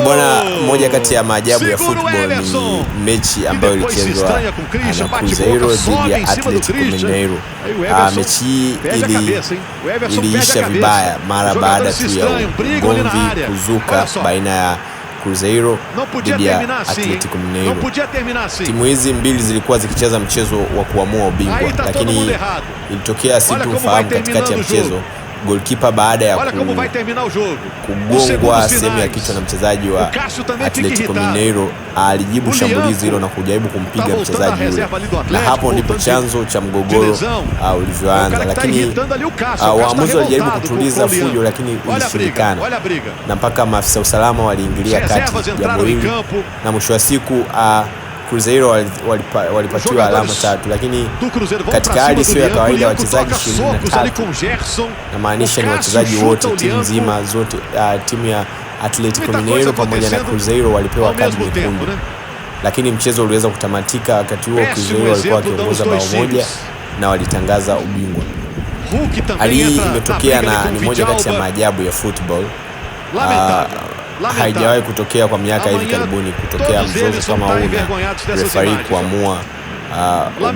Bwana, moja kati ya maajabu ya football ni mechi ambayo ilichezwa na Cruzeiro dhidi ya Atletico Mineiro. Mechi hii iliisha vibaya mara baada tu ya ugomvi kuzuka baina ya Cruzeiro dhidi ya Atletico Mineiro. Timu hizi mbili zilikuwa zikicheza mchezo wa kuamua ubingwa, lakini ilitokea sintofahamu katikati ya mchezo. Goalkeeper baada ya kugongwa sehemu ya kichwa na mchezaji wa Atletico Mineiro alijibu shambulizi hilo na kujaribu kumpiga mchezaji yule, na hapo ndipo chanzo cha mgogoro ulivyoanza. Lakini waamuzi walijaribu kutuliza fujo, lakini ulishindikana, na mpaka maafisa usalama waliingilia kati jambo hili, na mwisho wa siku Cruzeiro walipatiwa alama 3, lakini katika hali sio ya kawaida wachezaji 23, na maanisha ni wachezaji wote, timu nzima zote, timu ya Atletico Mineiro pamoja na Cruzeiro walipewa kadi nyekundu, lakini mchezo uliweza kutamatika. Wakati huo Cruzeiro walikuwa wakiongoza bao moja na walitangaza ubingwa. Hali hii imetokea na ni moja kati ya maajabu ya football. Haijawahi kutokea kwa miaka hivi karibuni, kutokea mzozo kama huu na referee kuamua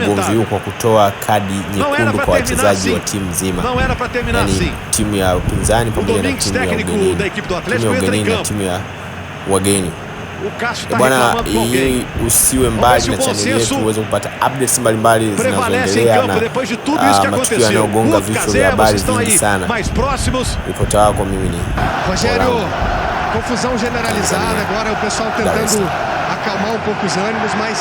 ugomvi huu kwa kutoa kadi nyekundu kwa wachezaji wa timu nzima, yani timu ya upinzani pamoja na timu ya ugenini na timu ya wageni. Bwana, hii usiwe mbali na channel yetu uweze kupata updates mbalimbali zinazoendelea na matukio yanayogonga vichwa vya habari vingi sana. Ripota wako mimi ni Rogério. Confusão generalizada agora, o pessoal tentando acalmar um pouco os ânimos, mas